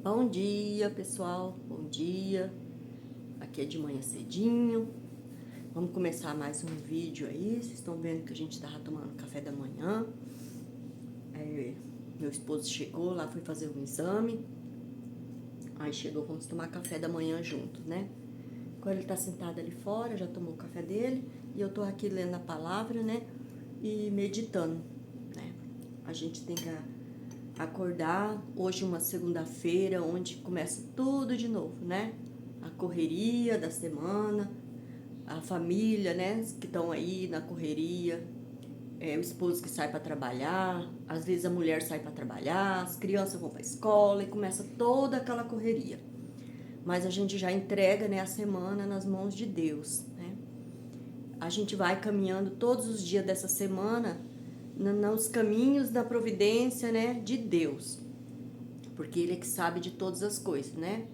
Bom dia, pessoal. Bom dia. Aqui é de manhã cedinho. Vamos começar mais um vídeo aí. Vocês estão vendo que a gente tava tomando café da manhã. Meu esposo chegou lá, foi fazer um exame. Aí chegou, vamos tomar café da manhã junto, né? Agora ele tá sentado ali fora, já tomou o café dele. E eu tô aqui lendo a palavra, né? E meditando, né? A gente tem que acordar hoje, uma segunda-feira, onde começa tudo de novo, né? A correria da semana, a família, né? Que estão aí na correria, o esposo que sai para trabalhar, às vezes a mulher sai para trabalhar, as crianças vão para a escola e começa toda aquela correria. Mas a gente já entrega, né, a semana nas mãos de Deus, né? A gente vai caminhando todos os dias dessa semana nos caminhos da providência, né, de Deus, porque Ele é que sabe de todas as coisas, né?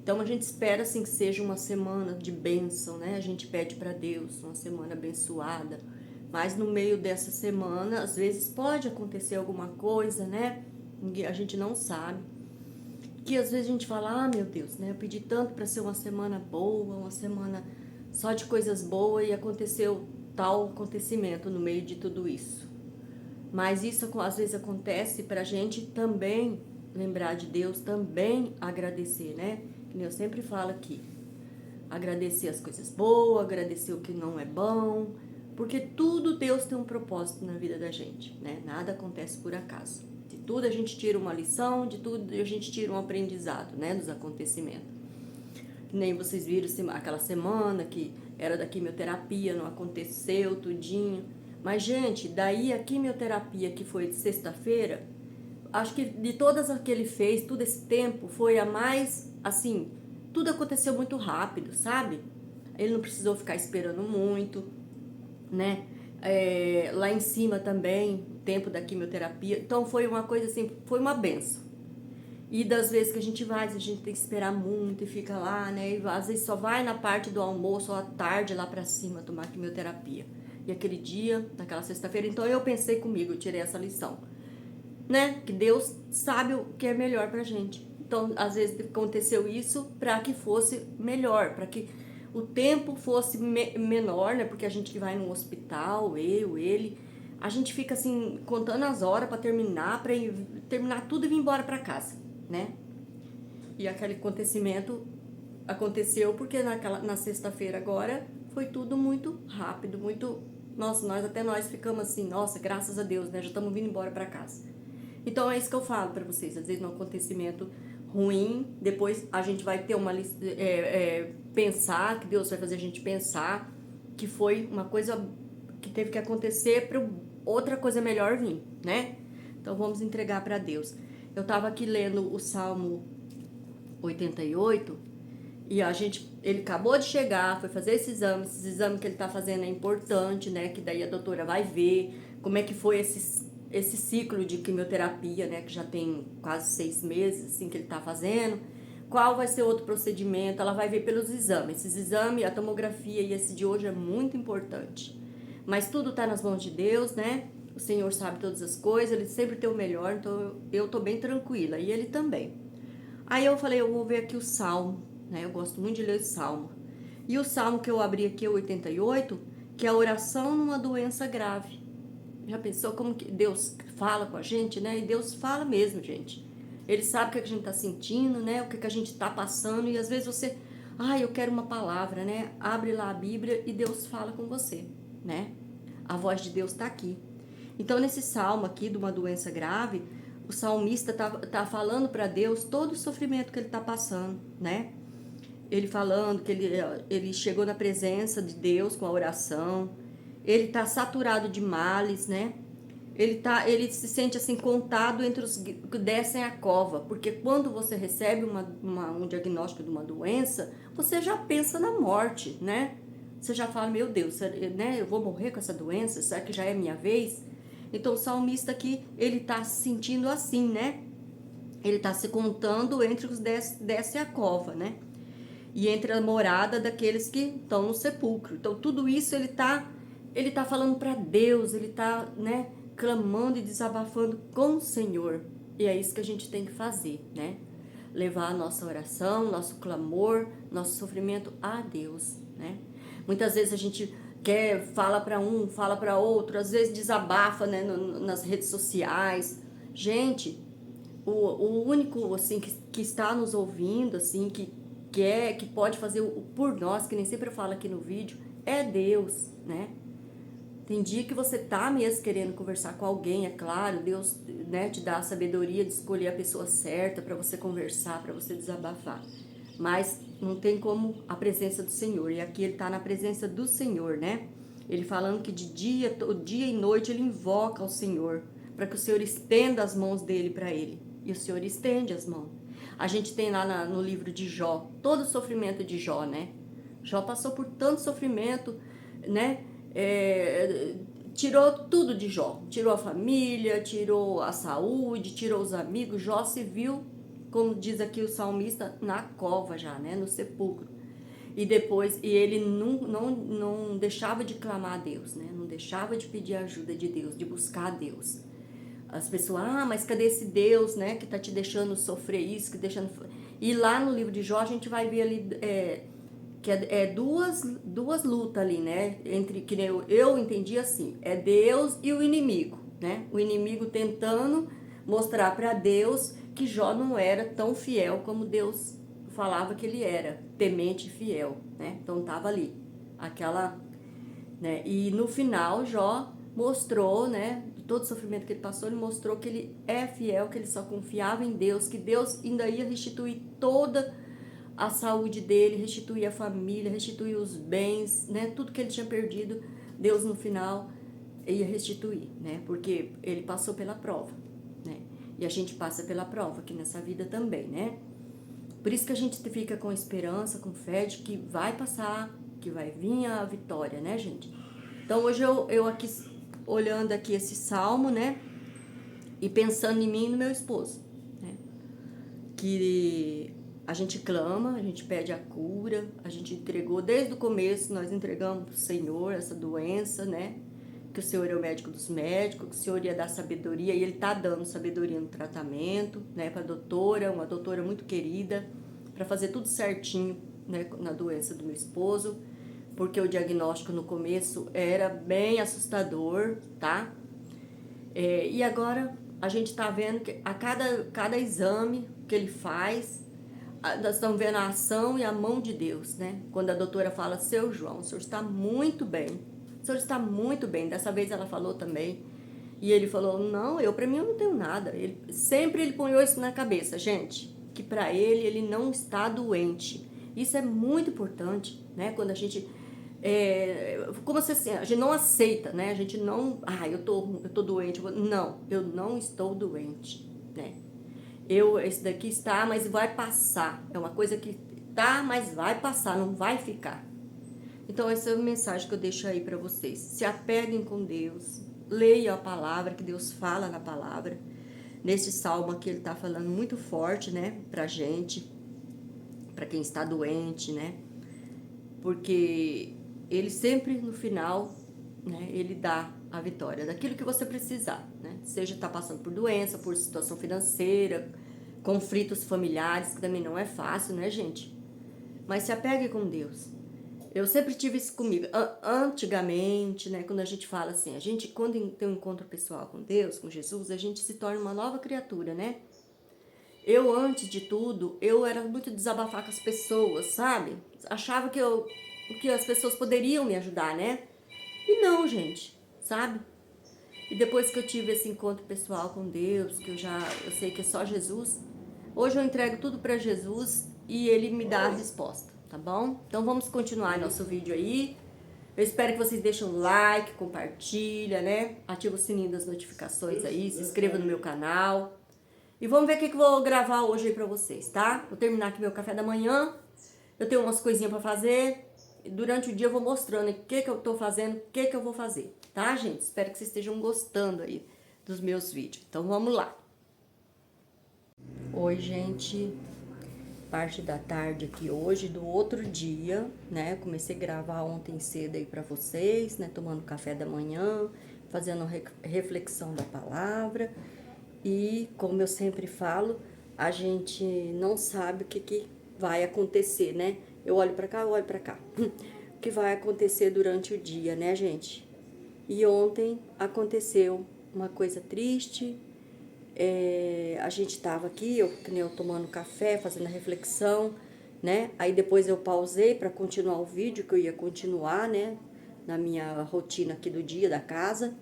Então a gente espera assim que seja uma semana de bênção, né? A gente pede para Deus uma semana abençoada, mas no meio dessa semana, às vezes pode acontecer alguma coisa, né? A gente não sabe. Que às vezes a gente fala, ah, meu Deus, né? Eu pedi tanto para ser uma semana boa, uma semana só de coisas boas e aconteceu tal acontecimento no meio de tudo isso. Mas isso às vezes acontece para a gente também lembrar de Deus, também agradecer, né? Que eu sempre falo aqui. Agradecer as coisas boas, agradecer o que não é bom, porque tudo Deus tem um propósito na vida da gente, né? Nada acontece por acaso. De tudo a gente tira uma lição, de tudo a gente tira um aprendizado, né? Dos acontecimentos. Nem vocês viram aquela semana que era da quimioterapia, não aconteceu tudinho. Mas, gente, daí a quimioterapia que foi de sexta-feira, acho que de todas as que ele fez, todo esse tempo, foi a mais, assim, tudo aconteceu muito rápido, sabe? Ele não precisou ficar esperando muito, né? Lá em cima também, o tempo da quimioterapia. Então foi uma coisa assim, foi uma benção. E das vezes que a gente vai, a gente tem que esperar muito e fica lá, né? E às vezes só vai na parte do almoço ou à tarde lá pra cima tomar quimioterapia. E aquele dia, naquela sexta-feira, então eu pensei comigo, eu tirei essa lição, né? Que Deus sabe o que é melhor pra gente. Então, às vezes aconteceu isso para que fosse melhor, para que o tempo fosse menor, né? Porque a gente que vai no hospital, ele, a gente fica assim contando as horas para terminar, para terminar tudo e vir embora para casa, né? E aquele acontecimento aconteceu porque na sexta-feira agora foi tudo muito rápido, muito, nossa, nós ficamos assim, nossa, graças a Deus, né? Já estamos vindo embora para casa. Então é isso que eu falo para vocês. Às vezes, num acontecimento ruim, depois a gente vai ter uma pensar, que Deus vai fazer a gente pensar que foi uma coisa que teve que acontecer para outra coisa melhor vir, né? Então vamos entregar para Deus. Eu estava aqui lendo o Salmo 88 e ele acabou de chegar, foi fazer esse exame que ele tá fazendo é importante, né? Que daí a doutora vai ver como é que foi esse ciclo de quimioterapia, né? Que já tem quase 6 meses, assim, que ele tá fazendo. Qual vai ser outro procedimento? Ela vai ver pelos exames. Esses exames, a tomografia e esse de hoje é muito importante. Mas tudo tá nas mãos de Deus, né? O Senhor sabe todas as coisas, Ele sempre tem o melhor, então eu tô bem tranquila. E Ele também. Aí eu falei, eu vou ver aqui o Salmo, né? Eu gosto muito de ler o Salmo. E o Salmo que eu abri aqui é o 88, que é a oração numa doença grave. Já pensou como que Deus fala com a gente, né? E Deus fala mesmo, gente. Ele sabe o que a gente tá sentindo, né? O que a gente tá passando. E às vezes você, eu quero uma palavra, né? Abre lá a Bíblia e Deus fala com você, né? A voz de Deus tá aqui. Então, nesse salmo aqui de uma doença grave, o salmista tá falando para Deus todo o sofrimento que ele tá passando, né? Ele falando que ele chegou na presença de Deus com a oração, ele tá saturado de males, né? Ele se sente assim contado entre os que descem a cova, porque quando você recebe um diagnóstico de uma doença, você já pensa na morte, né? Você já fala, meu Deus, né? Eu vou morrer com essa doença, será que já é minha vez? Então o salmista aqui, ele tá se sentindo assim, né? Ele tá se contando entre os desce a cova, né? E entre a morada daqueles que estão no sepulcro. Então tudo isso ele tá falando para Deus, ele tá, né, clamando e desabafando com o Senhor. E é isso que a gente tem que fazer, né? levar a nossa oração, nosso clamor, nosso sofrimento a Deus, né? Muitas vezes a gente fala para um, fala para outro, às vezes desabafa, né, nas redes sociais. Gente, o único, assim, que está nos ouvindo, assim, que pode fazer o por nós, que nem sempre eu falo aqui no vídeo, é Deus, né? Tem dia que você tá mesmo querendo conversar com alguém, é claro, Deus, né, te dá a sabedoria de escolher a pessoa certa para você conversar, para você desabafar. Mas não tem como a presença do Senhor. E aqui ele tá na presença do Senhor, né? Ele falando que de dia e noite ele invoca ao Senhor, para que o Senhor estenda as mãos dele para ele. E o Senhor estende as mãos. A gente tem lá no livro de Jó, todo o sofrimento de Jó, né? Jó passou por tanto sofrimento, né? Tirou tudo de Jó, tirou a família, tirou a saúde, tirou os amigos. Jó se viu, como diz aqui o salmista, na cova já, né, no sepulcro. E depois, ele não deixava de clamar a Deus, né, não deixava de pedir a ajuda de Deus, de buscar a Deus. As pessoas, mas cadê esse Deus, né, que tá te deixando sofrer isso, que deixando... E lá no livro de Jó a gente vai ver ali que é duas lutas ali, né? Entre, que eu entendi assim, é Deus e o inimigo, né? O inimigo tentando mostrar para Deus que Jó não era tão fiel como Deus falava que ele era, temente e fiel, né? Então tava ali, aquela, né? E no final Jó mostrou, né? Todo o sofrimento que ele passou, ele mostrou que ele é fiel, que ele só confiava em Deus, que Deus ainda ia restituir toda a saúde dele, restituir a família, restituir os bens, né? Tudo que ele tinha perdido, Deus no final ia restituir, né? Porque ele passou pela prova, né? E a gente passa pela prova aqui nessa vida também, né? Por isso que a gente fica com esperança, com fé de que vai passar, que vai vir a vitória, né, gente? Então hoje eu aqui, olhando aqui esse salmo, né? E pensando em mim e no meu esposo, né? Que a gente clama, a gente pede a cura, a gente entregou desde o começo, nós entregamos para o Senhor essa doença, né? Que o Senhor é o médico dos médicos, que o Senhor ia dar sabedoria, e Ele tá dando sabedoria no tratamento, né? Para a doutora, uma doutora muito querida, para fazer tudo certinho, né? Na doença do meu esposo, porque o diagnóstico no começo era bem assustador, tá? E agora a gente tá vendo que a cada exame que ele faz, nós estamos vendo a ação e a mão de Deus, né? Quando a doutora fala, seu João, o senhor está muito bem. O senhor está muito bem. Dessa vez ela falou também. E ele falou, não, para mim eu não tenho nada. Sempre ele ponhou isso na cabeça, gente, que para ele não está doente. Isso é muito importante, né? Quando a gente... como assim, a gente não aceita, né? A gente não... eu tô doente. Não, eu não estou doente, né? Esse daqui está, mas vai passar. É uma coisa que tá, mas vai passar, não vai ficar. Então, essa é a mensagem que eu deixo aí para vocês. Se apeguem com Deus, leiam a palavra, que Deus fala na palavra. Nesse salmo aqui, ele tá falando muito forte, né, pra gente, para quem está doente, né, porque ele sempre, no final, né, ele dá a vitória daquilo que você precisar, né, seja tá passando por doença, por situação financeira, conflitos familiares, que também não é fácil, né, gente? Mas se apegue com Deus. Eu sempre tive isso comigo. Antigamente, né, quando a gente fala assim, quando tem um encontro pessoal com Deus, com Jesus, a gente se torna uma nova criatura, né? Eu, antes de tudo, eu era muito desabafar com as pessoas, sabe? Achava que as pessoas poderiam me ajudar, né? E não, gente, sabe? E depois que eu tive esse encontro pessoal com Deus, que eu sei que é só Jesus, hoje eu entrego tudo para Jesus e Ele me dá a resposta, tá bom? Então vamos continuar nosso vídeo aí. Eu espero que vocês deixem um like, compartilha, né? Ativa o sininho das notificações aí, se inscreva no meu canal. E vamos ver o que eu vou gravar hoje aí pra vocês, tá? Vou terminar aqui meu café da manhã. Eu tenho umas coisinhas pra fazer. Durante o dia eu vou mostrando o que eu tô fazendo, o que eu vou fazer, tá, gente? Espero que vocês estejam gostando aí dos meus vídeos. Então vamos lá. Oi, gente. Parte da tarde aqui hoje, do outro dia, né? Comecei a gravar ontem cedo aí pra vocês, né? Tomando café da manhã, fazendo reflexão da palavra. E, como eu sempre falo, a gente não sabe o que vai acontecer, né? Eu olho pra cá, eu olho pra cá. O que vai acontecer durante o dia, né, gente? E ontem aconteceu uma coisa triste. A gente tava aqui, que nem eu tomando café, fazendo a reflexão, né? Aí depois eu pausei para continuar o vídeo, que eu ia continuar, né? Na minha rotina aqui do dia da casa.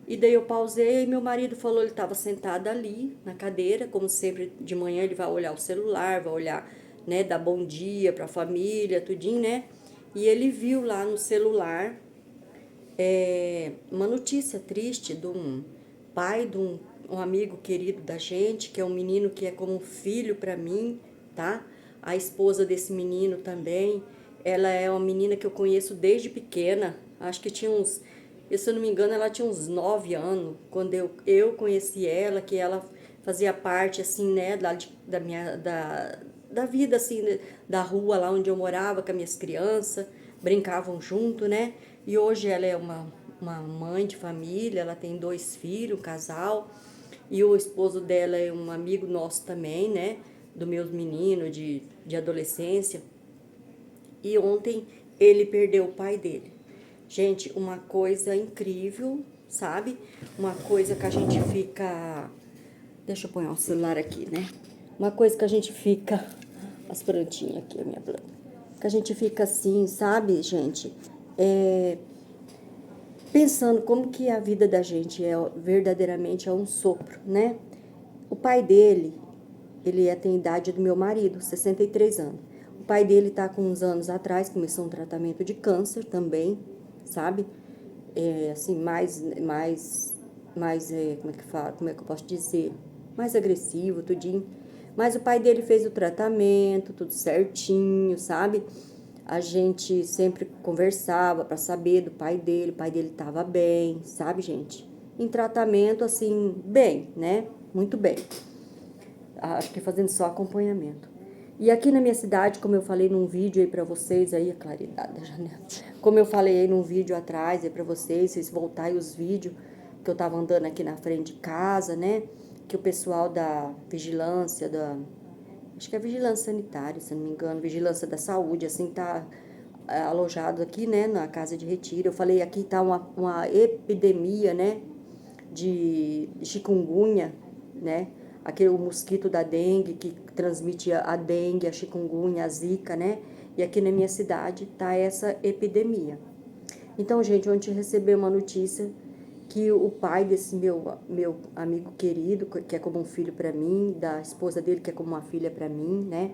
E daí eu pausei e meu marido falou, ele estava sentado ali na cadeira, como sempre de manhã ele vai olhar o celular, vai olhar, né, dar bom dia para a família, tudinho, né? E ele viu lá no celular uma notícia triste de um pai de um amigo querido da gente, que é um menino que é como um filho para mim, tá? A esposa desse menino também, ela é uma menina que eu conheço desde pequena, acho que tinha uns, se eu não me engano, ela tinha uns 9 anos, quando eu conheci ela, que ela fazia parte, assim, né, da minha, da vida, assim, né, da rua lá onde eu morava com as minhas crianças, brincavam junto, né, e hoje ela é uma mãe de família, ela tem 2 filhos, um casal, e o esposo dela é um amigo nosso também, né, dos meus meninos de adolescência, e ontem ele perdeu o pai dele. Gente, uma coisa incrível, sabe? Uma coisa que a gente fica... Deixa eu pôr o celular aqui, né? Uma coisa que a gente fica... As plantinhas aqui, a minha planta. Que a gente fica assim, sabe, gente? Pensando como que a vida da gente é verdadeiramente um sopro, né? O pai dele, tem a idade do meu marido, 63 anos. O pai dele tá com uns anos atrás, começou um tratamento de câncer também, sabe? Assim, como é que fala, como é que eu posso dizer? Mais agressivo, tudinho. Mas o pai dele fez o tratamento, tudo certinho, sabe? A gente sempre conversava para saber do pai dele, o pai dele tava bem, sabe, gente? Em tratamento, assim, bem, né? Muito bem. Acho que fazendo só acompanhamento. E aqui na minha cidade, como eu falei num vídeo aí pra vocês, aí a claridade da janela. Como eu falei aí num vídeo atrás aí pra vocês voltarem os vídeos que eu tava andando aqui na frente de casa, né? Que o pessoal da vigilância, acho que é vigilância sanitária, se não me engano, vigilância da saúde, assim, tá alojado aqui, né, na casa de retiro. Eu falei, aqui tá uma epidemia, né, de chikungunya, né, aquele o mosquito da dengue que transmite a dengue, a chikungunya, a zika, né, e aqui na minha cidade tá essa epidemia. Então, gente, ontem recebi uma notícia que o pai desse meu amigo querido, que é como um filho para mim, da esposa dele, que é como uma filha para mim, né,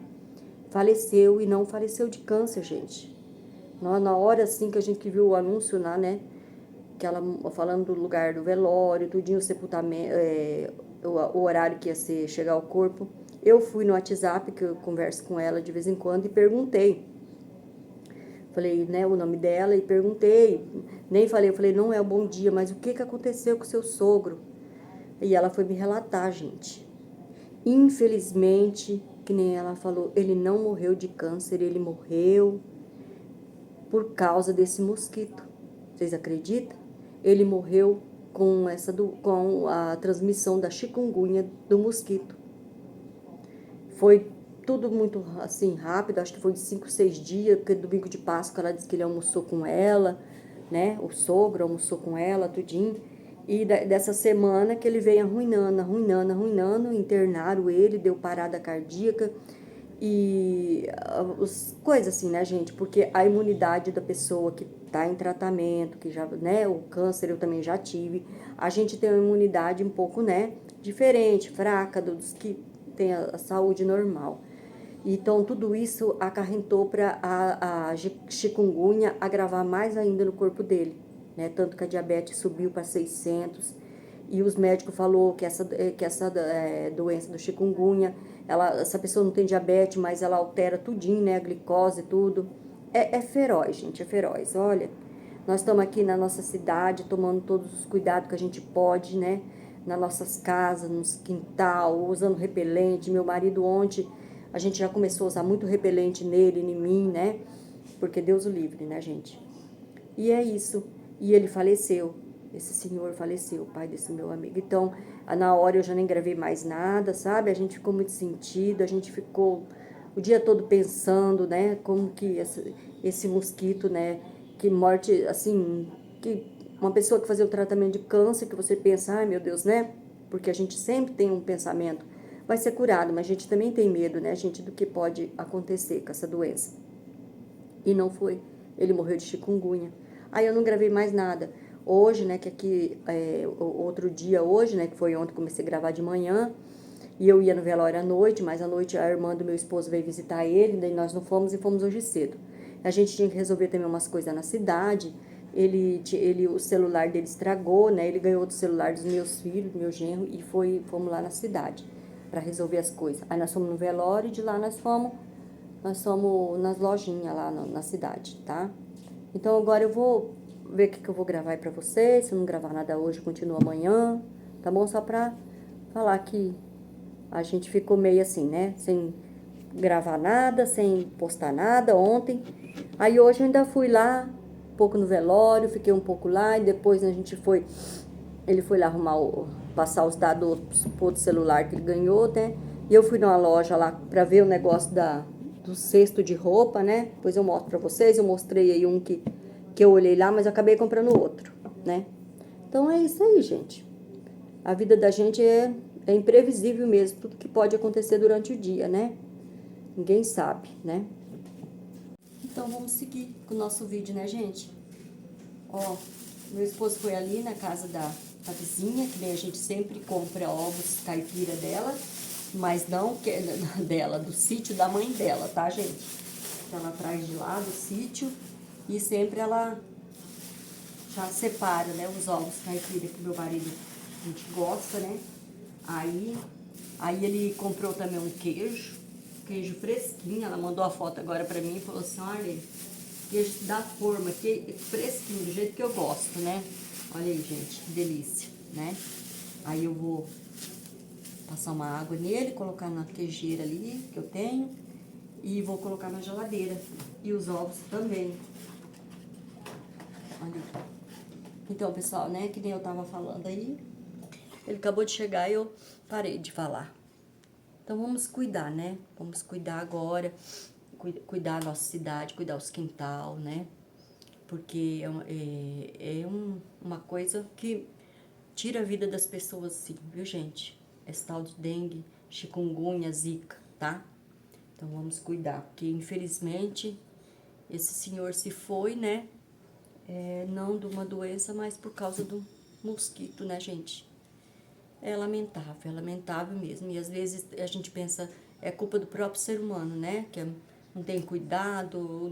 faleceu e não faleceu de câncer, gente. Na hora, assim, que a gente viu o anúncio lá, né, que ela falando do lugar do velório, tudinho, o sepultamento, o horário que ia ser chegar ao corpo, eu fui no WhatsApp, que eu converso com ela de vez em quando, e perguntei. Falei, né, o nome dela e perguntei. Nem falei, eu falei, não é o bom dia, mas o que aconteceu com o seu sogro? E ela foi me relatar, gente. Infelizmente, que nem ela falou, ele não morreu de câncer, ele morreu por causa desse mosquito. Vocês acreditam? Ele morreu com a transmissão da chikungunya do mosquito. Foi tudo muito assim rápido, acho que foi de 5, 6 dias, porque domingo de Páscoa ela disse que ele almoçou com ela, né? O sogro almoçou com ela, tudinho. E dessa semana que ele veio arruinando, internaram ele, deu parada cardíaca e coisas assim, né, gente? Porque a imunidade da pessoa que tá em tratamento, que já, né, o câncer eu também já tive, a gente tem uma imunidade um pouco, né, diferente, fraca dos que tem a saúde normal. Então, tudo isso acarrentou para a chikungunya agravar mais ainda no corpo dele, né? Tanto que a diabetes subiu para 600 e os médicos falou que essa doença do chikungunya, essa pessoa não tem diabetes, mas ela altera tudinho, né? A glicose e tudo. É feroz, gente, é feroz. Olha, nós estamos aqui na nossa cidade tomando todos os cuidados que a gente pode, né? Nas nossas casas, nos quintal, usando repelente. Meu marido ontem, a gente já começou a usar muito repelente nele, em mim, né? Porque Deus o livre, né, gente? E é isso. E ele faleceu. esse senhor faleceu, o pai desse meu amigo. Então, na hora eu já nem gravei mais nada, sabe? A gente ficou muito sentido, a gente ficou o dia todo pensando, né? Como que esse mosquito, né? Que morte, assim, que uma pessoa que fazia o tratamento de câncer, que você pensa, ai meu Deus, né? Porque a gente sempre tem um pensamento, vai ser curado, mas a gente também tem medo, né, gente, do que pode acontecer com essa doença. E não foi. Ele morreu de chikungunya. Aí eu não gravei mais nada. Hoje, né, que aqui, outro dia hoje, né, que foi ontem, comecei a gravar de manhã, e eu ia no velório à noite, mas à noite a irmã do meu esposo veio visitar ele, daí nós não fomos e fomos hoje cedo. A gente tinha que resolver também umas coisas na cidade, o celular dele estragou, né, ele ganhou outro celular dos meus filhos, do meu genro, e fomos lá na cidade para resolver as coisas. Aí nós fomos no velório e de lá nós fomos nas lojinhas lá na cidade, tá? Então agora eu vou ver o que eu vou gravar aí pra vocês. Se eu não gravar nada hoje, continua amanhã, tá bom? Só pra falar que a gente ficou meio assim, né? Sem gravar nada, sem postar nada ontem. Aí hoje eu ainda fui lá, um pouco no velório, fiquei um pouco lá e depois a gente foi. Ele foi lá passar os dados pro outro celular que ele ganhou, né? E eu fui numa loja lá pra ver o negócio do cesto de roupa, né? Depois eu mostro pra vocês. Eu mostrei aí um que eu olhei lá, mas eu acabei comprando outro, né? Então é isso aí, gente. A vida da gente é imprevisível mesmo, tudo que pode acontecer durante o dia, né? Ninguém sabe, né? Então vamos seguir com o nosso vídeo, né, gente? Ó, meu esposo foi ali na casa da vizinha, que nem a gente sempre compra ovos caipira dela, mas não que dela, do sítio da mãe dela, tá, gente? Ela traz de lá do sítio e sempre ela já separa, né, os ovos caipira que meu marido a gente gosta, né? Aí ele comprou também um queijo fresquinho. Ela mandou a foto agora pra mim e falou assim, olha, queijo da forma, que fresquinho, do jeito que eu gosto, né? Olha aí, gente, que delícia, né? Aí eu vou passar uma água nele, colocar na queijeira ali que eu tenho e vou colocar na geladeira. E os ovos também. Olha aí. Então, pessoal, né, que nem eu tava falando aí, ele acabou de chegar e eu parei de falar. Então, vamos cuidar, né? Vamos cuidar agora, cuidar a nossa cidade, cuidar os quintal, né? Porque uma coisa que tira a vida das pessoas, sim, viu, gente? Esse tal de dengue, chikungunya, zika, tá? Então, vamos cuidar, porque, infelizmente, esse senhor se foi, né? Não de uma doença, mas por causa do mosquito, né, gente? É lamentável mesmo. E às vezes a gente pensa, é culpa do próprio ser humano, né? Que não tem cuidado,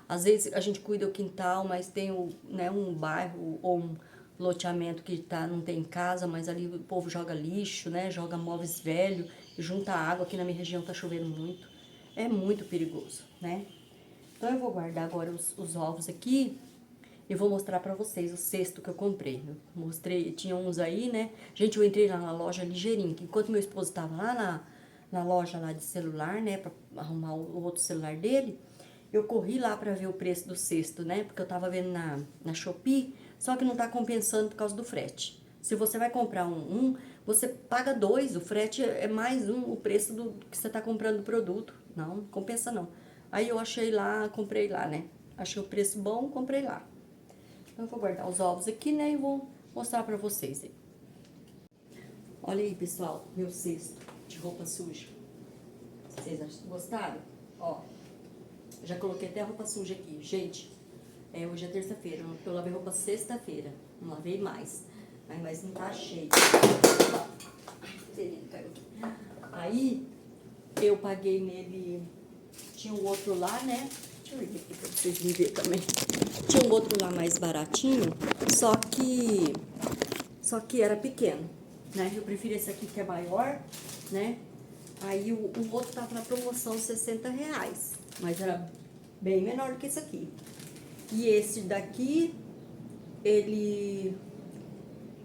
às vezes a gente cuida do quintal, mas tem né, um bairro ou um loteamento que não tem casa, mas ali o povo joga lixo, né? Joga móveis velhos e junta água. Aqui na minha região tá chovendo muito. É muito perigoso, né? Então eu vou guardar agora os ovos aqui. Eu vou mostrar pra vocês o cesto que eu comprei. Eu mostrei, tinha uns aí, né? Gente, eu entrei lá na loja ligeirinho. Enquanto meu esposo tava lá na loja lá de celular, né? Pra arrumar o outro celular dele, eu corri lá pra ver o preço do cesto, né? Porque eu tava vendo na Shopee, só que não tá compensando por causa do frete. Se você vai comprar você paga 2, o frete é mais o preço do que você tá comprando o produto. Não compensa não. Aí eu achei lá, comprei lá, né? Achei o preço bom, comprei lá. Então, eu vou guardar os ovos aqui, né, e vou mostrar pra vocês aí. Olha aí, pessoal, meu cesto de roupa suja. Vocês gostaram? Ó, já coloquei até a roupa suja aqui. Gente, hoje é terça-feira, eu lavei roupa sexta-feira. Não lavei mais, mas não tá cheio. Aí, eu paguei nele, tinha um outro lá, né? Deixa eu ver aqui pra vocês me verem também. Tinha um outro lá mais baratinho, só que era pequeno, né? Eu prefiro esse aqui que é maior, né? Aí o outro tava na promoção R$60, mas era bem menor do que esse aqui. E esse daqui, ele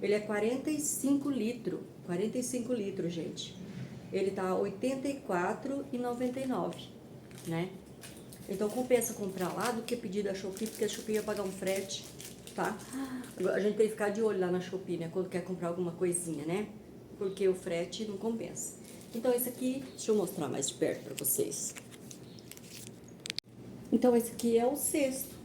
é 45 litros, gente. Ele tá R$ 84,99, né? Então compensa comprar lá do que pedir da Shopee, porque a Shopee ia pagar um frete. tá? Agora, a gente tem que ficar de olho lá na Shopee, né? Quando quer comprar alguma coisinha, né? Porque o frete não compensa. Então, esse aqui, deixa eu mostrar mais de perto pra vocês. Então, esse aqui é o cesto.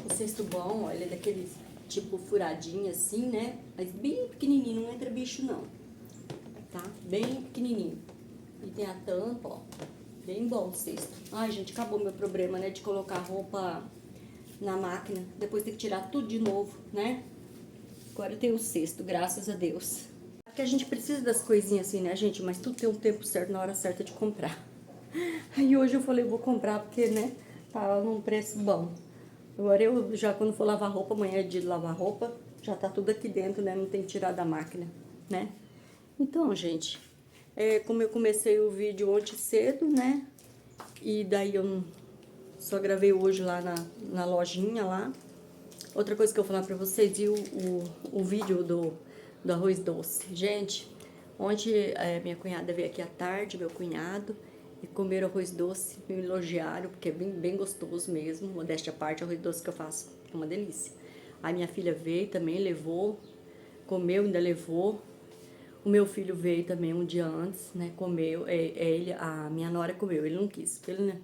O cesto bom, ó, ele é daqueles tipo furadinho assim, né? Mas bem pequenininho, não entra bicho não. Tá? Bem pequenininho. E tem a tampa, ó. Bem bom o cesto. Ai, gente, acabou meu problema, né? De colocar roupa na máquina. Depois tem que tirar tudo de novo, né? Agora eu tenho o cesto, graças a Deus. Porque a gente precisa das coisinhas assim, né, gente? Mas tudo tem um tempo certo, na hora certa de comprar. Aí hoje eu falei, vou comprar porque, né, tá num preço bom. Agora eu já, quando for lavar roupa, amanhã é dia de lavar roupa, já tá tudo aqui dentro, né? Não tem que tirar da máquina, né? Então, gente, como eu comecei o vídeo ontem cedo, né? E daí eu só gravei hoje lá na lojinha lá. Outra coisa que eu vou falar pra vocês, e o vídeo do arroz doce. Gente, ontem minha cunhada veio aqui à tarde, meu cunhado, e comeram arroz doce, me elogiaram, porque é bem gostoso mesmo, modéstia à parte, o arroz doce que eu faço é uma delícia. Aí minha filha veio também, levou, comeu, ainda levou. O meu filho veio também um dia antes, né, comeu, a minha nora comeu, ele não quis, porque ele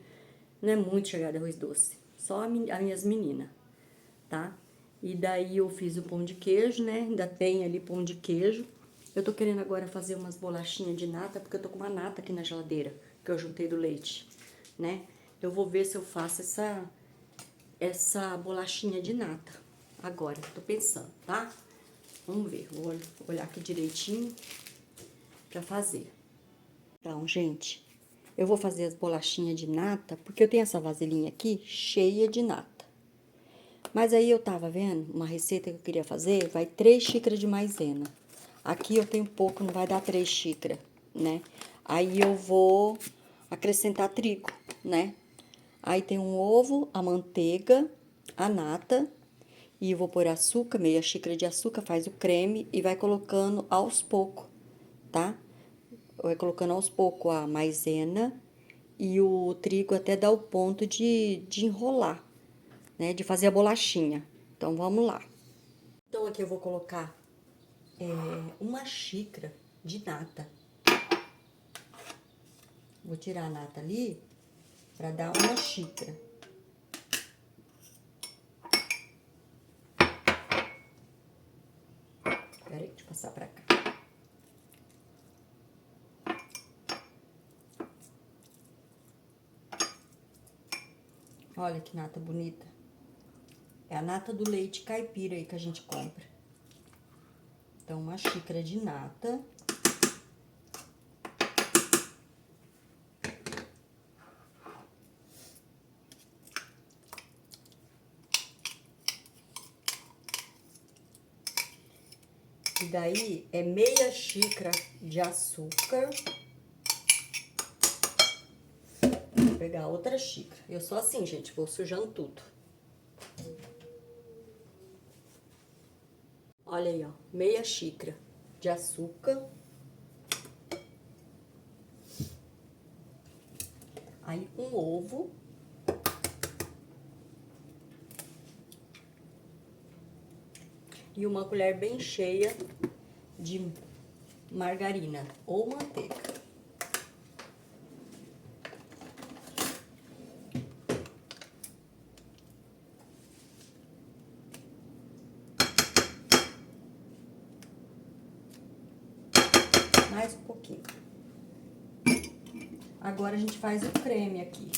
não é muito chegado a arroz doce, só as minhas meninas, tá? E daí eu fiz o pão de queijo, né, ainda tem ali pão de queijo. Eu tô querendo agora fazer umas bolachinhas de nata, porque eu tô com uma nata aqui na geladeira, que eu juntei do leite, né? Eu vou ver se eu faço essa bolachinha de nata agora, tô pensando, tá? Vamos ver, vou olhar aqui direitinho pra fazer. Então, gente, eu vou fazer as bolachinhas de nata, porque eu tenho essa vasilhinha aqui cheia de nata. Mas aí eu tava vendo uma receita que eu queria fazer, vai 3 xícaras de maisena. Aqui eu tenho pouco, não vai dar 3 xícaras, né? Aí eu vou acrescentar trigo, né? Aí tem um ovo, a manteiga, a nata, e eu vou pôr açúcar, meia xícara de açúcar, faz o creme e vai colocando aos poucos, tá? Vai colocando aos poucos a maisena e o trigo até dar o ponto de enrolar, né? De fazer a bolachinha. Então, vamos lá. Então, aqui eu vou colocar uma xícara de nata. Vou tirar a nata ali pra dar uma xícara. Pera aí, deixa eu passar pra cá. Olha que nata bonita. É a nata do leite caipira aí que a gente compra. Então, uma xícara de nata. E daí, é meia xícara de açúcar. Vou pegar outra xícara. Eu sou assim, gente, vou sujando tudo. Olha aí, ó, meia xícara de açúcar. Aí, um ovo. E uma colher bem cheia de margarina ou manteiga. Mais um pouquinho. Agora a gente faz o creme aqui.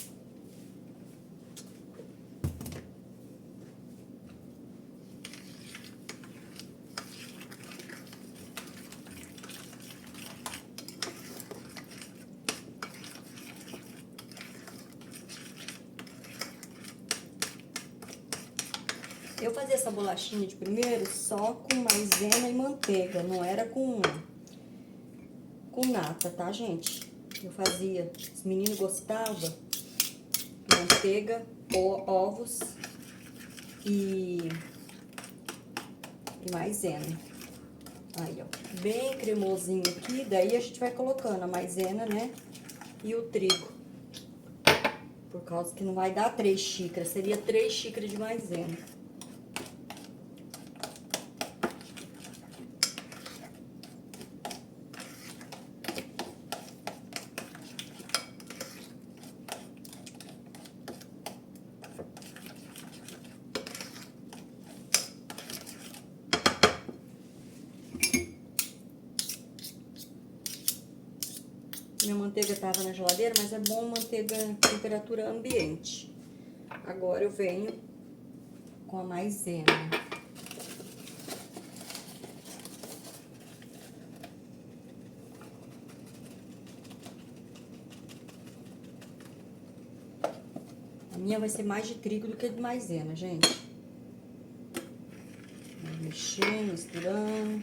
Eu fazia essa bolachinha de primeiro só com maisena e manteiga, não era com nata, tá, gente? Eu fazia, os meninos gostavam, manteiga, ovos e maisena. Aí, ó, bem cremosinho aqui, daí a gente vai colocando a maisena, né, e o trigo. Por causa que não vai dar 3 xícaras, seria 3 xícaras de maisena. manteiga estava na geladeira, mas é bom manteiga temperatura ambiente. Agora eu venho com a maisena. A minha vai ser mais de trigo do que de maisena, gente. Vou mexer, misturando.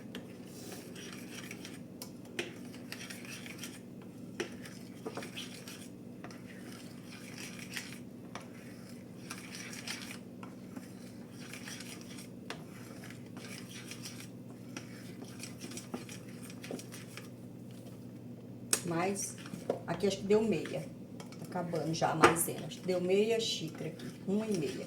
Mas aqui acho que deu meia. Tá acabando já a maisena. Acho que deu meia xícara aqui. 1,5.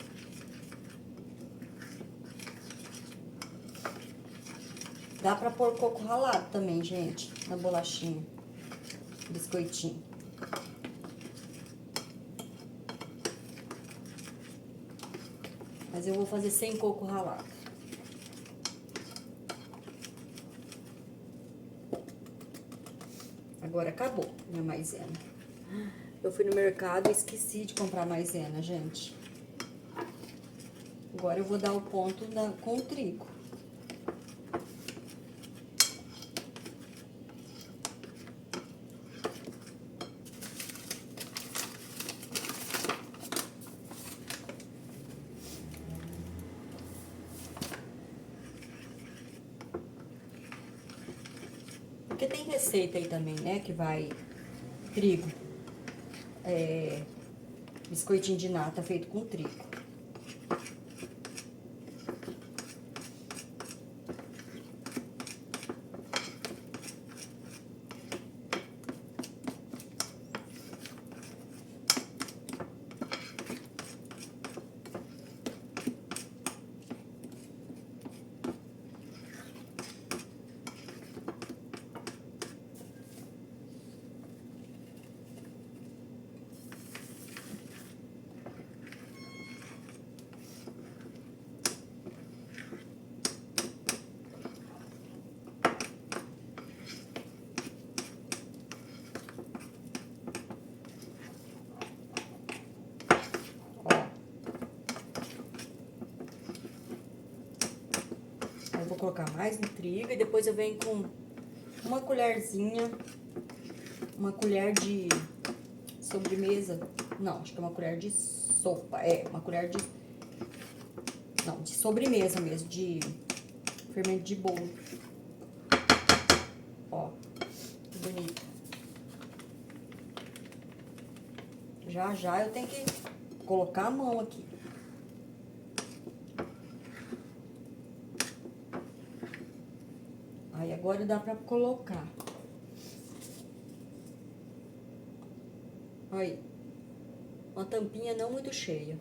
Dá pra pôr coco ralado também, gente, na bolachinha. Biscoitinho. Mas eu vou fazer sem coco ralado. Agora acabou minha maisena. Eu fui no mercado e esqueci de comprar maisena, gente. Agora eu vou dar o ponto com o trigo. Porque tem receita aí também, né, que vai trigo, biscoitinho de nata feito com trigo. Vou colocar mais no trigo e depois eu venho com uma colherzinha, uma colher de sobremesa, não, acho que é uma colher de sopa, uma colher de, não, de sobremesa mesmo, de fermento de bolo. Ó, que bonito. Já eu tenho que colocar a mão aqui. Aí agora dá pra colocar. Aí. Uma tampinha não muito cheia.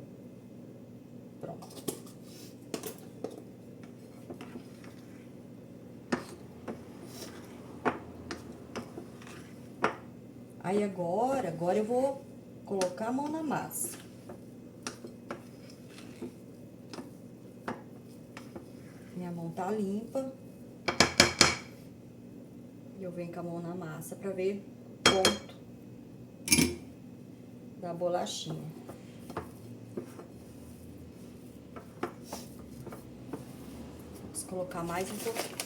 Pronto. Aí agora eu vou colocar a mão na massa. Minha mão tá limpa. E eu venho com a mão na massa pra ver o ponto da bolachinha. Vou colocar mais um pouquinho.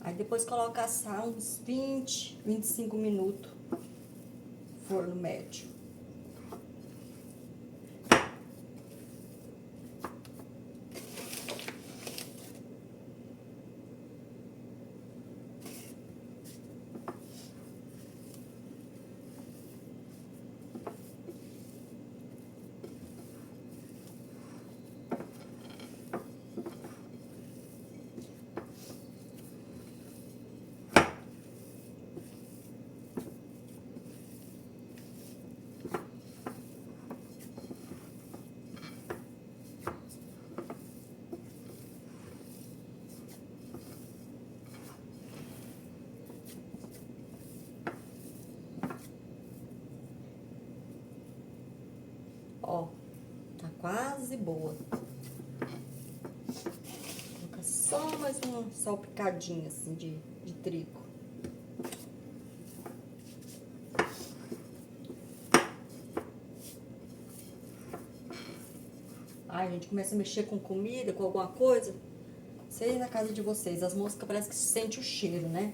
Aí depois coloca assar uns 20, 25 minutos. Forno médio. Ó, tá quase boa. só mais uma salpicadinha assim de trigo. Ai, a gente começa a mexer com comida, com alguma coisa. Sei na casa de vocês, as moscas parecem que sentem o cheiro, né?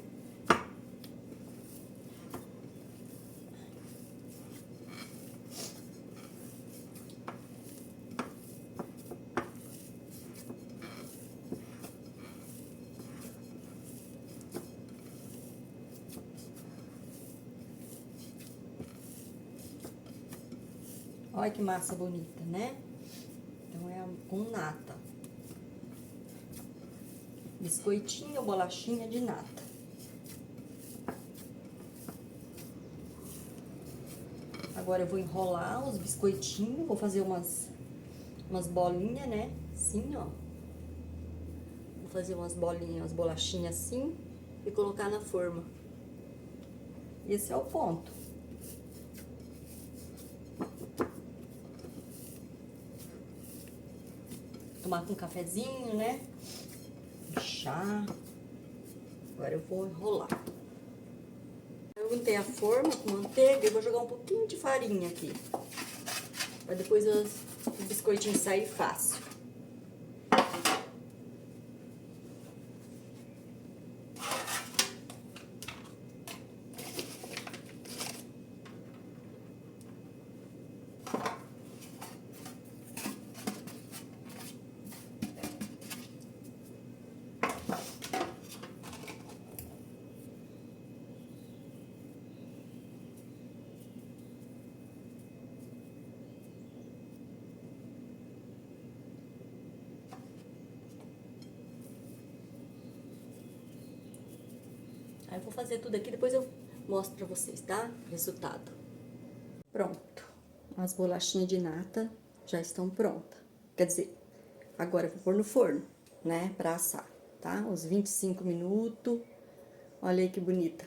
Olha que massa bonita, né? Então é com nata. Biscoitinho ou bolachinha de nata. Agora eu vou enrolar os biscoitinhos, vou fazer umas bolinhas, né? Assim, ó. Vou fazer umas bolinhas, umas bolachinhas assim e colocar na forma. Esse é o ponto. Tomar com um cafezinho, né? Chá. Agora eu vou enrolar. Eu untei a forma com manteiga e vou jogar um pouquinho de farinha aqui. Pra depois os biscoitinhos saírem fácil. Aí eu vou fazer tudo aqui, depois eu mostro pra vocês, tá? Resultado. Pronto. As bolachinhas de nata já estão prontas. Quer dizer, agora eu vou pôr no forno, né? Pra assar, tá? Uns 25 minutos. Olha aí que bonita.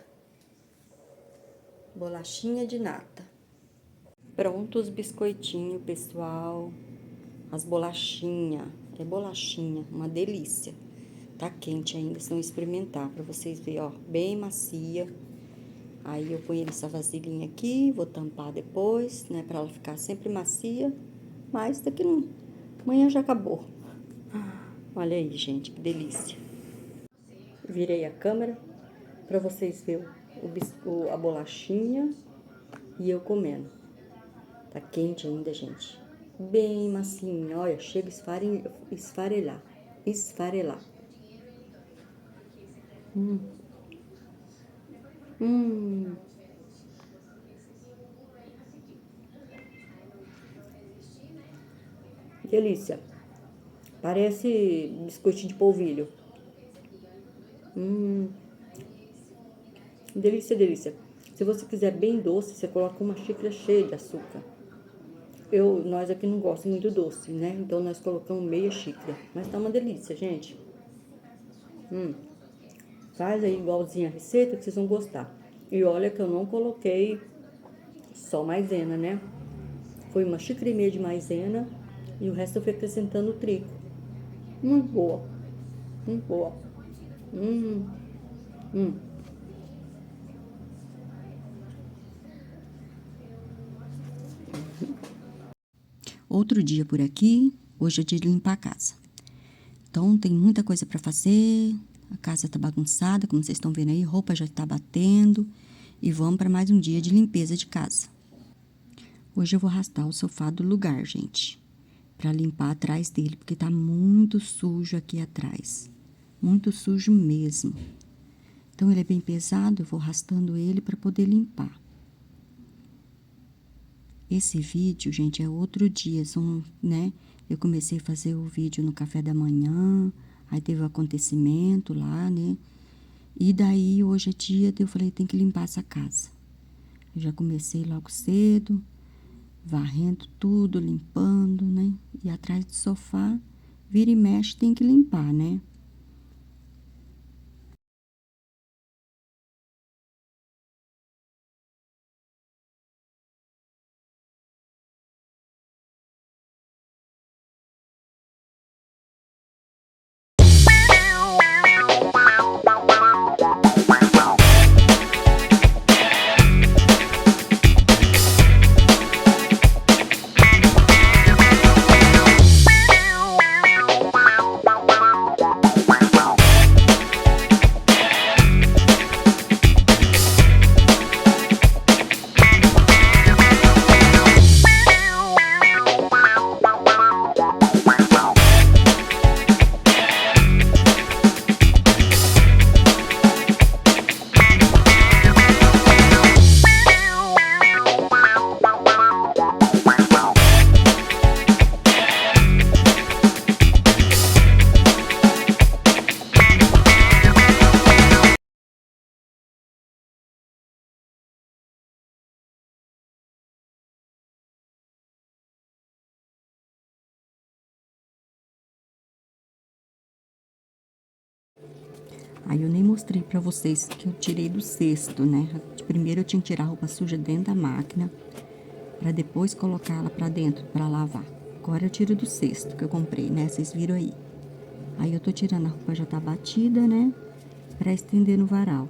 Bolachinha de nata. Pronto os biscoitinhos, pessoal. As bolachinhas. É bolachinha, uma delícia. Tá quente ainda, se não experimentar, pra vocês verem, ó, bem macia. Aí eu ponho essa vasilhinha aqui, vou tampar depois, né, pra ela ficar sempre macia. Mas daqui não... amanhã já acabou. Olha aí, gente, que delícia. Virei a câmera pra vocês verem a bolachinha e eu comendo. Tá quente ainda, gente. Bem macinha, olha, chega a esfarelar. Esfarelar. Hum. Delícia. Parece biscoitinho de polvilho. Delícia, delícia. Se você quiser bem doce, você coloca uma xícara cheia de açúcar. Nós aqui não gostamos muito doce, né? Então nós colocamos meia xícara. Mas tá uma delícia, gente. Faz aí igualzinho a receita que vocês vão gostar. E olha que eu não coloquei só maisena, né? Foi uma xícara e meia de maisena e o resto eu fui acrescentando trigo. Muito boa. Muito boa. Outro dia por aqui, hoje é dia de limpar a casa. Então, tem muita coisa para fazer, a casa tá bagunçada, como vocês estão vendo aí, roupa já tá batendo, e vamos para mais um dia de limpeza de casa. Hoje eu vou arrastar o sofá do lugar, gente, para limpar atrás dele, porque tá muito sujo aqui atrás, muito sujo mesmo. Então, ele é bem pesado, eu vou arrastando ele para poder limpar. Esse vídeo, gente, é outro dia, né? Eu comecei a fazer o vídeo no café da manhã, aí teve o acontecimento lá, né? E daí, hoje é dia, eu falei, tem que limpar essa casa. Eu já comecei logo cedo, varrendo tudo, limpando, né? E atrás do sofá, vira e mexe, tem que limpar, né? Aí eu nem mostrei pra vocês que eu tirei do cesto, né? Primeiro eu tinha que tirar a roupa suja dentro da máquina, pra depois colocar ela pra dentro, pra lavar. Agora eu tiro do cesto que eu comprei, né? Vocês viram aí. Aí eu tô tirando, a roupa já tá batida, né? Pra estender no varal.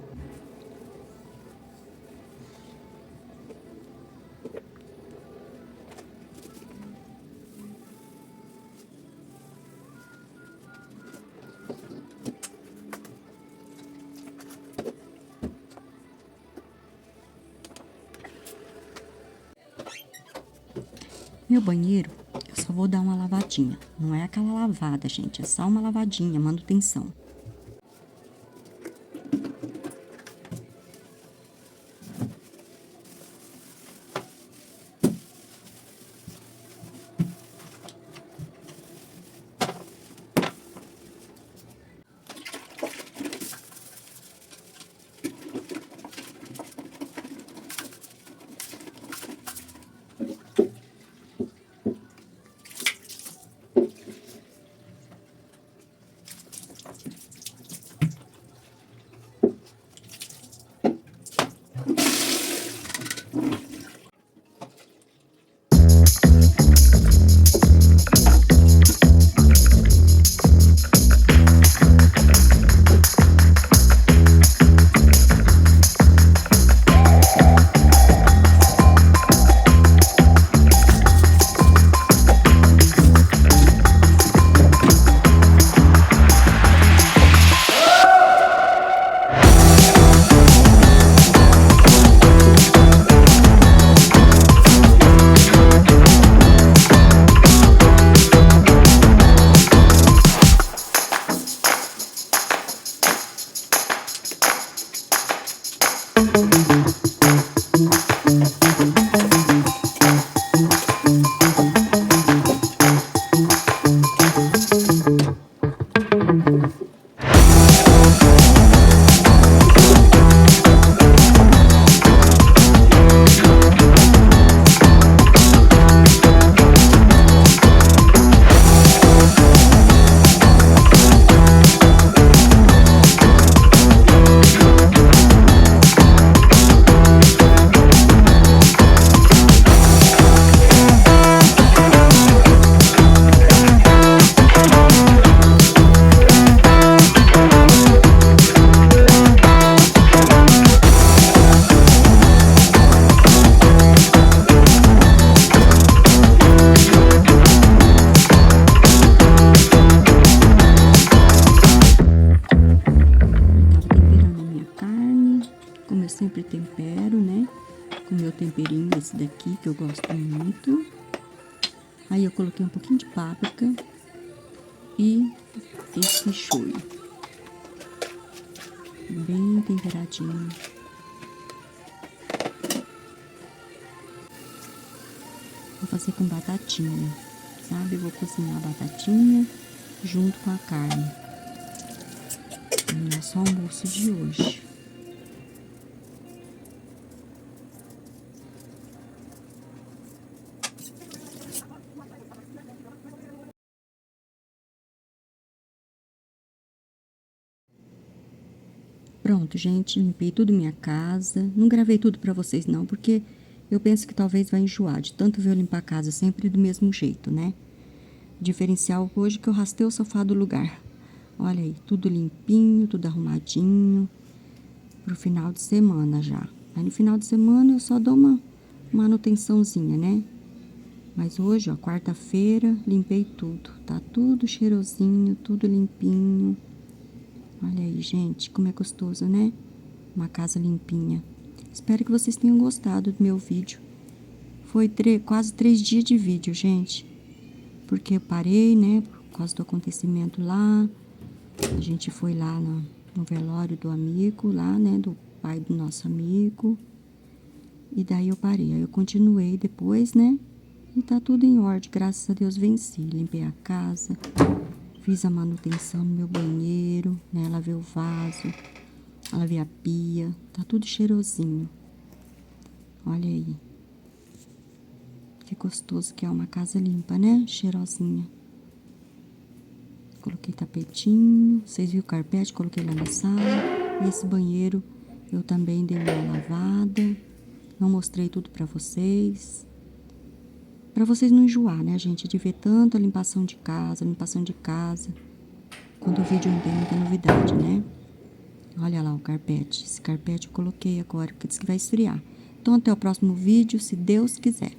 Meu banheiro, eu só vou dar uma lavadinha. Não é aquela lavada, gente. É só uma lavadinha, manutenção. Sempre tempero, né? Com meu temperinho, esse daqui, que eu gosto muito. Aí eu coloquei um pouquinho de páprica e esse shoyu. Bem temperadinho. Vou fazer com batatinha, sabe? Eu vou cozinhar a batatinha junto com a carne. No nosso almoço de hoje. Pronto, gente, limpei tudo minha casa. Não gravei tudo pra vocês não, porque eu penso que talvez vai enjoar de tanto ver eu limpar a casa sempre do mesmo jeito, né? Diferencial hoje que eu rastei o sofá do lugar. Olha aí, tudo limpinho, tudo arrumadinho. Pro final de semana já. Aí no final de semana eu só dou uma manutençãozinha, né? Mas hoje, ó, quarta-feira, limpei tudo. Tá tudo cheirosinho, tudo limpinho. Olha aí, gente, como é gostoso, né? Uma casa limpinha. Espero que vocês tenham gostado do meu vídeo. Foi quase 3 dias de vídeo, gente. Porque eu parei, né? Por causa do acontecimento lá. A gente foi lá no velório do amigo, lá, né? Do pai do nosso amigo. E daí eu parei. Aí eu continuei depois, né? E tá tudo em ordem. Graças a Deus venci. Limpei a casa. Fiz a manutenção no meu banheiro, né? Lavei o vaso, lavei a pia, tá tudo cheirosinho. Olha aí. Que gostoso que é uma casa limpa, né? Cheirosinha. coloquei tapetinho. Vocês viram o carpete, coloquei lá na sala. Esse banheiro eu também dei uma lavada. Não mostrei tudo pra vocês. Pra vocês não enjoar, né, gente? De ver tanto a limpação de casa, Quando o vídeo não tem muita novidade, né? Olha lá o carpete. Esse carpete eu coloquei agora, porque diz que vai esfriar. Então, até o próximo vídeo, se Deus quiser.